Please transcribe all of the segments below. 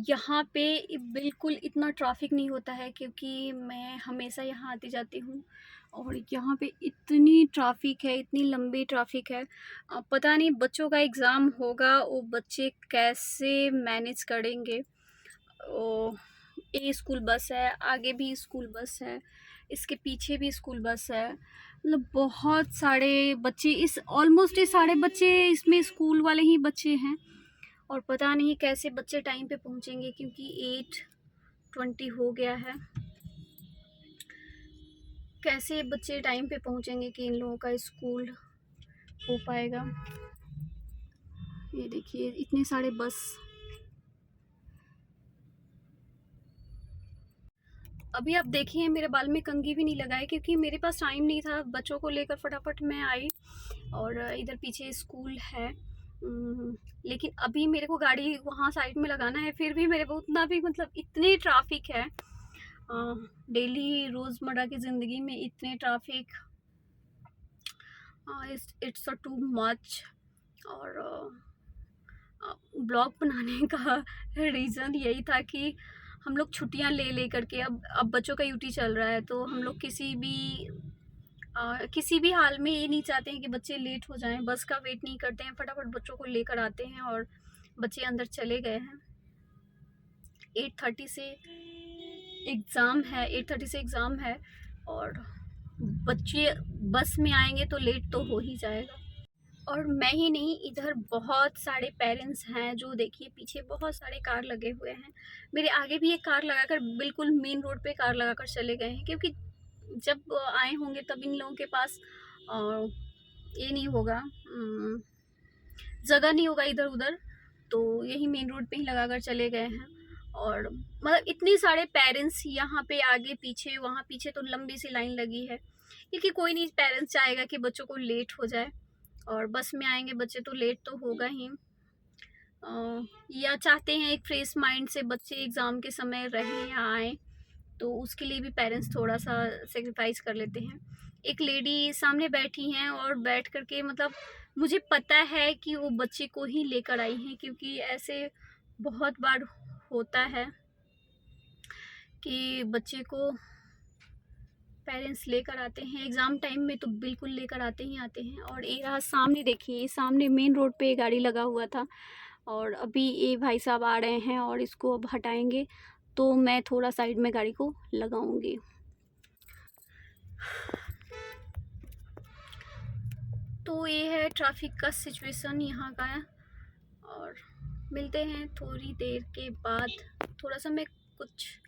यहाँ पे बिल्कुल इतना ट्रैफ़िक नहीं होता है क्योंकि मैं हमेशा यहाँ आती-जाती हूँ और यहाँ पे इतनी ट्रैफ़िक है, इतनी लंबी ट्रैफ़िक है। पता नहीं बच्चों का एग्ज़ाम होगा, वो बच्चे कैसे मैनेज करेंगे। ओ ए स्कूल बस है, आगे भी स्कूल बस है, इसके पीछे भी स्कूल बस है। मतलब बहुत सारे बच्चे इस ऑलमोस्ट ये सारे बच्चे इसमें स्कूल वाले ही बच्चे हैं। और पता नहीं कैसे बच्चे टाइम पे पहुंचेंगे क्योंकि 8:20 हो गया है। कैसे बच्चे टाइम पे पहुंचेंगे कि इन लोगों का स्कूल हो पाएगा। ये देखिए इतने सारे बस। अभी आप देखिए मेरे बाल में कंघी भी नहीं लगाए क्योंकि मेरे पास टाइम नहीं था। बच्चों को लेकर फटाफट मैं आई और इधर पीछे स्कूल है। लेकिन अभी मेरे को गाड़ी वहाँ साइड में लगाना है, फिर भी मेरे को उतना भी मतलब इतनी ट्रैफिक है। डेली रोज़मर्रा की ज़िंदगी में इतने traffic, it's a too much. और ब्लॉग बनाने का रीज़न यही था कि हम लोग छुट्टियां ले ले करके अब बच्चों का यूटी चल रहा है, तो हम लोग किसी भी हाल में ये नहीं चाहते हैं कि बच्चे लेट हो जाएं। बस का वेट नहीं करते हैं, फटाफट बच्चों को लेकर आते हैं और बच्चे अंदर चले गए हैं। 8:30 से एग्ज़ाम है और बच्चे बस में आएंगे तो लेट तो हो ही जाएगा। और मैं ही नहीं, इधर बहुत सारे पेरेंट्स हैं जो देखिए पीछे बहुत सारे कार लगे हुए हैं। मेरे आगे भी एक कार लगाकर बिल्कुल मेन रोड पे कार लगाकर चले गए हैं क्योंकि जब आए होंगे तब इन लोगों के पास ये नहीं होगा, जगह नहीं होगा इधर उधर, तो यही मेन रोड पे ही लगाकर चले गए हैं। और मतलब इतने सारे पेरेंट्स यहाँ पे आगे पीछे, वहाँ पीछे तो लंबी सी लाइन लगी है क्योंकि कोई नहीं पेरेंट्स चाहेगा कि बच्चों को लेट हो जाए। और बस में आएंगे बच्चे तो लेट तो होगा ही। या चाहते हैं एक फ्रेश माइंड से बच्चे एग्ज़ाम के समय रहें या आएँ, तो उसके लिए भी पेरेंट्स थोड़ा सा सेक्रीफाइस कर लेते हैं। एक लेडी सामने बैठी हैं और बैठ करके मतलब मुझे पता है कि वो बच्चे को ही लेकर आई हैं क्योंकि ऐसे बहुत बार होता है कि बच्चे को पेरेंट्स लेकर आते हैं एग्ज़ाम टाइम में, तो बिल्कुल लेकर आते ही आते हैं। और ये रहा सामने, देखिए सामने मेन रोड पे गाड़ी लगा हुआ था और अभी ये भाई साहब आ रहे हैं और इसको अब हटाएंगे तो मैं थोड़ा साइड में गाड़ी को लगाऊंगी। तो ये है ट्रैफिक का सिचुएशन यहाँ का। और मिलते हैं थोड़ी देर के बाद। थोड़ा सा मैं कुछ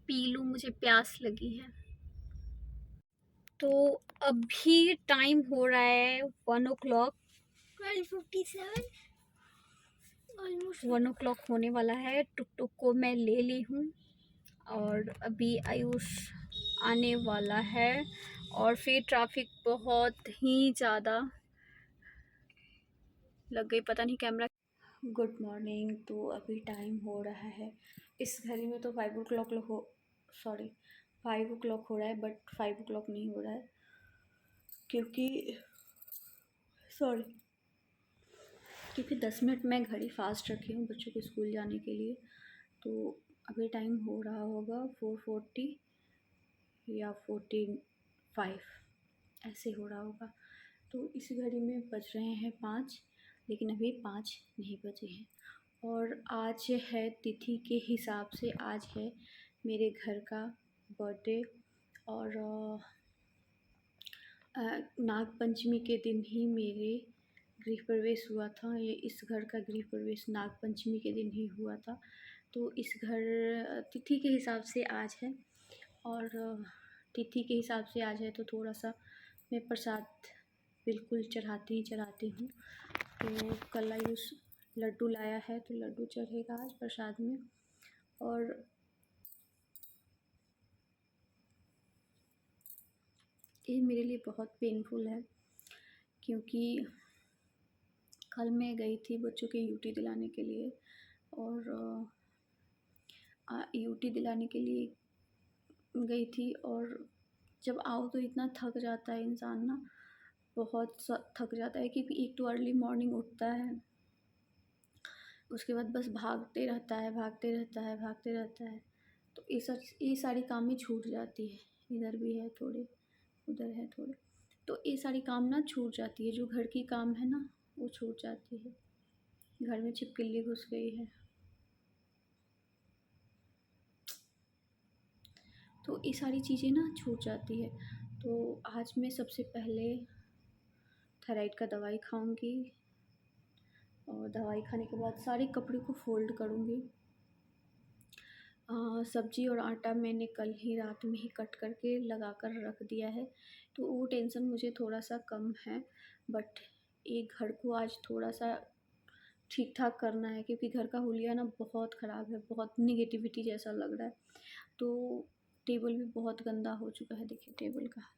पी लूँ, मुझे प्यास लगी है। तो अभी टाइम हो रहा है 1 o'clock, 12:57, ऑलमोस्ट 1 o'clock होने वाला है। टुक टुक को मैं ले ली हूँ और अभी आयुष आने वाला है और फिर ट्रैफिक बहुत ही ज़्यादा लग गई, पता नहीं कैमरा। Good morning. तो अभी टाइम हो रहा है, इस घड़ी में तो 5 o'clock हो, सॉरी 5 o'clock हो रहा है, बट 5 o'clock नहीं हो रहा है क्योंकि सॉरी क्योंकि 10 मिनट मैं घड़ी फास्ट रखी हूँ बच्चों के स्कूल जाने के लिए। तो अभी टाइम हो रहा होगा 4:40 या 45 ऐसे हो रहा होगा। तो इस घड़ी में बज रहे हैं 5, लेकिन अभी 5 नहीं बजे हैं। और आज है तिथि के हिसाब से, आज है मेरे घर का बर्थडे और नाग पंचमी के दिन ही मेरे गृह प्रवेश हुआ था। ये इस घर का गृह प्रवेश नाग पंचमी के दिन ही हुआ था। तो इस घर तिथि के हिसाब से आज है और तिथि के हिसाब से आज है, तो थोड़ा सा मैं प्रसाद बिल्कुल चढ़ाती हूँ। तो कल आयुष लड्डू लाया है तो लड्डू चढ़ेगा आज प्रसाद में। और ये मेरे लिए बहुत पेनफुल है क्योंकि कल मैं गई थी बच्चों के यूटी दिलाने के लिए और यूटी दिलाने के लिए गई थी। और जब आओ तो इतना थक जाता है इंसान ना, बहुत थक जाता है क्योंकि एक तो अर्ली मॉर्निंग उठता है, उसके बाद बस भागते रहता है, भागते रहता है, भागते रहता है। तो ये सारी काम ही छूट जाती है। इधर भी है थोड़े, उधर है थोड़े, तो ये सारी काम ना छूट जाती है। जो घर की काम है ना, वो छूट जाती है। घर में छिपकली घुस गई है। तो ये सारी चीज़ें ना छूट जाती है। तो आज मैं सबसे पहले थायराइड का दवाई खाऊंगी, और दवाई खाने के बाद सारे कपड़े को फ़ोल्ड करूंगी। सब्ज़ी और आटा मैंने कल ही रात में ही कट करके लगा कर रख दिया है, तो वो टेंशन मुझे थोड़ा सा कम है। बट ये घर को आज थोड़ा सा ठीक ठाक करना है, क्योंकि घर का हुलिया ना बहुत ख़राब है, बहुत निगेटिविटी जैसा लग रहा है। तो टेबल भी बहुत गंदा हो चुका है, देखिए टेबल का।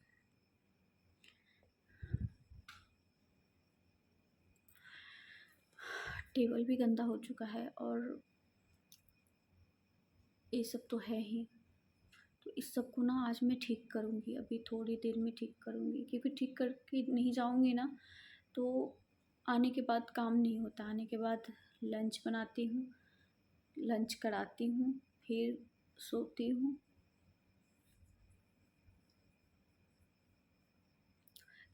टेबल भी गंदा हो चुका है, और ये सब तो है ही। तो इस सब को ना आज मैं ठीक करूँगी, अभी थोड़ी देर में ठीक करूँगी, क्योंकि ठीक करके नहीं जाऊँगी ना तो आने के बाद काम नहीं होता। आने के बाद लंच बनाती हूँ, लंच कराती हूँ, फिर सोती हूँ,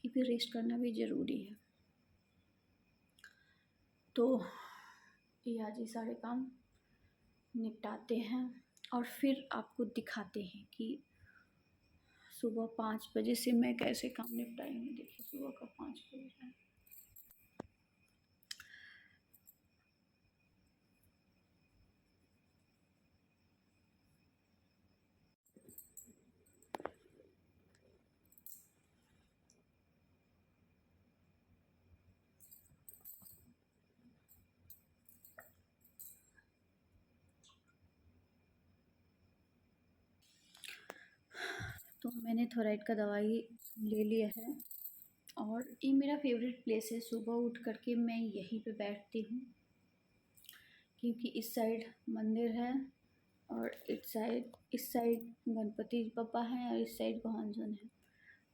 क्योंकि रेस्ट करना भी ज़रूरी है। तो ये आज ये सारे काम निपटाते हैं, और फिर आपको दिखाते हैं कि सुबह 5 बजे से मैं कैसे काम निपटाएंगी। देखिए सुबह का 5 बजे है। तो मैंने थायराइड का दवाई ले लिया है, और ये मेरा फेवरेट प्लेस है। सुबह उठ करके मैं यहीं पे बैठती हूँ, क्योंकि इस साइड मंदिर है, और इस साइड गणपति पापा हैं, और इस साइड भगवान है।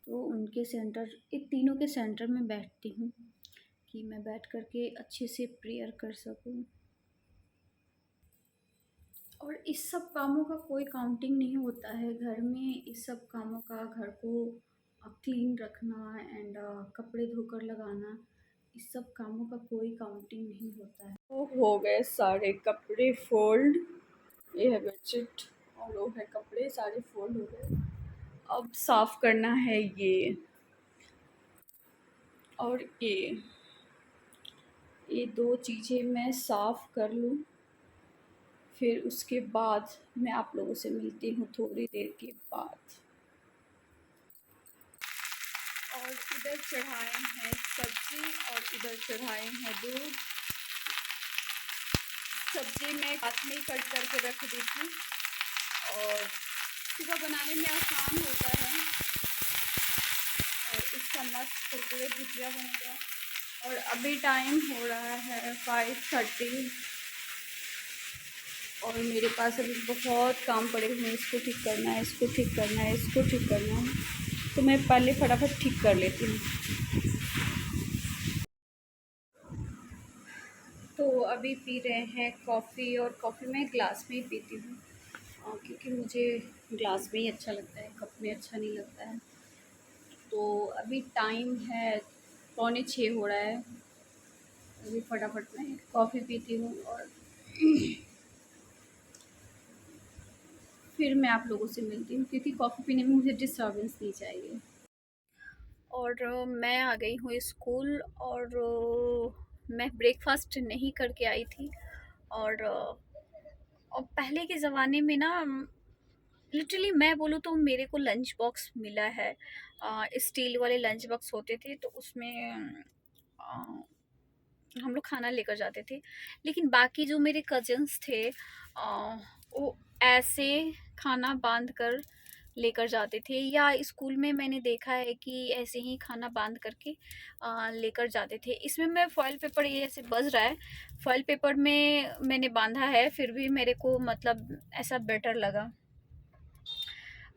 तो उनके सेंटर, ये तीनों के सेंटर में बैठती हूँ, कि मैं बैठ करके अच्छे से प्रेयर कर सकूँ। और इस सब कामों का कोई काउंटिंग नहीं होता है घर में। इस सब कामों का, घर को क्लीन रखना एंड कपड़े धोकर लगाना, इस सब कामों का कोई काउंटिंग नहीं होता है। तो हो गए सारे कपड़े फोल्ड, ये है बेडशीट और वो है कपड़े, सारे फोल्ड हो गए। अब साफ़ करना है ये, और ये दो चीज़ें मैं साफ़ कर लूँ, फिर उसके बाद मैं आप लोगों से मिलती हूँ थोड़ी देर के बाद। और इधर चढ़ाए हैं सब्ज़ी, और इधर चढ़ाए हैं दूध। सब्ज़ी मैं हाथ में कट करके रख दी थी, और सुबह बनाने में आसान होता है, और इसका मस्त कुरकुरे भुजिया बनेगा। और अभी टाइम हो रहा है 5:30, और मेरे पास अभी बहुत काम पड़े हुए हैं। इसको ठीक करना है, इसको ठीक करना है, इसको ठीक करना है, तो मैं पहले फटाफट ठीक कर लेती हूँ। तो अभी पी रहे हैं कॉफ़ी, और कॉफ़ी मैं ग्लास में ही पीती हूँ, क्योंकि मुझे ग्लास में ही अच्छा लगता है, कप में अच्छा नहीं लगता है। तो अभी टाइम है 5:45 हो रहा है। अभी फटाफट मैं कॉफ़ी पीती हूँ, और फिर मैं आप लोगों से मिलती हूँ, क्योंकि कॉफ़ी पीने में मुझे डिस्टर्बेंस नहीं चाहिए। और मैं आ गई हूँ स्कूल, और मैं ब्रेकफास्ट नहीं करके आई थी। और पहले के ज़माने में ना, लिटरली मैं बोलूँ तो मेरे को लंच बॉक्स मिला है। स्टील वाले लंच बॉक्स होते थे, तो उसमें अ, हम लोग खाना लेकर जाते थे। लेकिन बाकी जो मेरे कज़न्स थे, वो ऐसे खाना बांध कर लेकर जाते थे, या स्कूल में मैंने देखा है कि ऐसे ही खाना बांध करके लेकर जाते थे। इसमें मैं फॉइल पेपर, ये ऐसे बज रहा है, फॉइल पेपर में मैंने बांधा है, फिर भी मेरे को मतलब ऐसा बेटर लगा।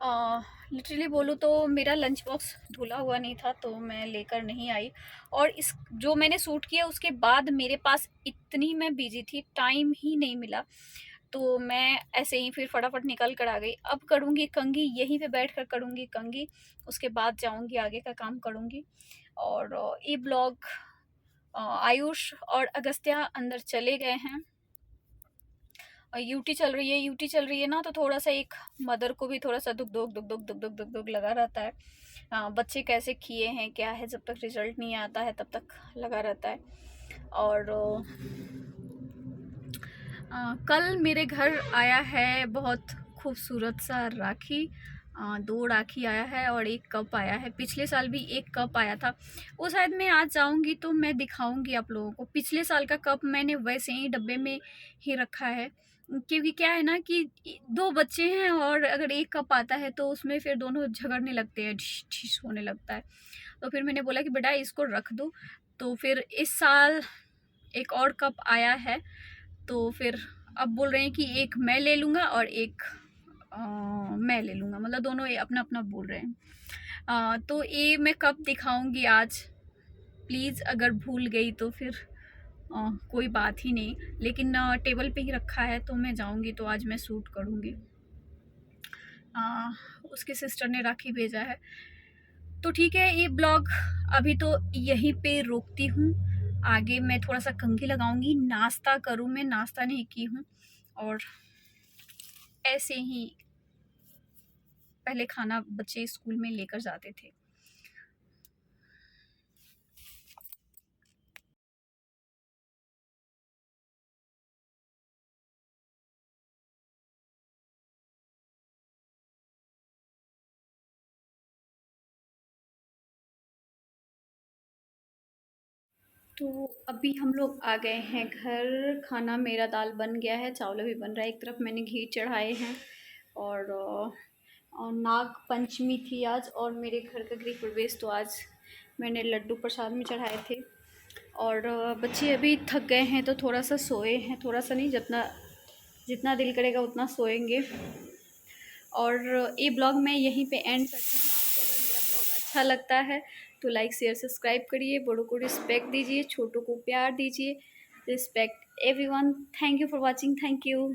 लिटरली बोलूँ तो मेरा लंच बॉक्स धुला हुआ नहीं था, तो मैं लेकर नहीं आई। और इस जो मैंने सूट किया उसके बाद मेरे पास इतनी मैं बिजी थी, टाइम ही नहीं मिला, तो मैं ऐसे ही फिर फटाफट निकल कर आ गई। अब करूँगी कंघी, यहीं पे बैठ कर करूँगी कंघी, उसके बाद जाऊँगी आगे का काम करूँगी। और ये ब्लॉग, आयुष और अगस्त्या अंदर चले गए हैं। यूटी चल रही है, यूटी चल रही है ना, तो थोड़ा सा एक मदर को भी थोड़ा सा दुख दुख दुख दुख दुख दुख दुख दुख लगा रहता है। बच्चे कैसे किए हैं क्या है, जब तक रिजल्ट नहीं आता है तब तक लगा रहता है। और कल मेरे घर आया है बहुत खूबसूरत सा राखी। दो राखी आया है और एक कप आया है। पिछले साल भी एक कप आया था, वो शायद मैं आज जाऊंगी तो मैं दिखाऊंगी आप लोगों को। पिछले साल का कप मैंने वैसे ही डब्बे में ही रखा है, क्योंकि क्या है ना कि दो बच्चे हैं और अगर एक कप आता है तो उसमें फिर दोनों झगड़ने लगते हैं, ढिश ढिश होने लगता है। तो फिर मैंने बोला कि बेटा इसको रख दो। तो फिर इस साल एक और कप आया है, तो फिर अब बोल रहे हैं कि एक मैं ले लूँगा और एक मैं ले लूँगा, मतलब दोनों ये अपना अपना बोल रहे हैं। तो ये मैं कब दिखाऊंगी आज, प्लीज़ अगर भूल गई तो फिर कोई बात ही नहीं, लेकिन टेबल पे ही रखा है, तो मैं जाऊंगी तो आज मैं सूट करूँगी। उसके सिस्टर ने राखी भेजा है। तो ठीक है, ये ब्लॉग अभी तो यहीं पे रोकती हूँ। आगे मैं थोड़ा सा कंघी लगाऊंगी, नाश्ता करूँ, मैं नाश्ता नहीं की हूँ। और ऐसे ही पहले खाना बच्चे स्कूल में लेकर जाते थे। तो अभी हम लोग आ गए हैं घर। खाना मेरा दाल बन गया है, चावल भी बन रहा है। एक तरफ मैंने घी चढ़ाए हैं। और नाग पंचमी थी आज, और मेरे घर का गृह प्रवेश, तो आज मैंने लड्डू प्रसाद में चढ़ाए थे। और बच्चे अभी थक गए हैं तो थोड़ा सा सोए हैं, थोड़ा सा नहीं, जितना जितना दिल करेगा उतना सोएंगे। और ये ब्लॉग मैं यहीं पे एंड करती हूँ। आपको अगर मेरा ब्लॉग अच्छा लगता है तो लाइक शेयर सब्सक्राइब करिए, बड़ों को रिस्पेक्ट दीजिए, छोटों को प्यार दीजिए। Respect everyone. Thank you for watching. Thank you.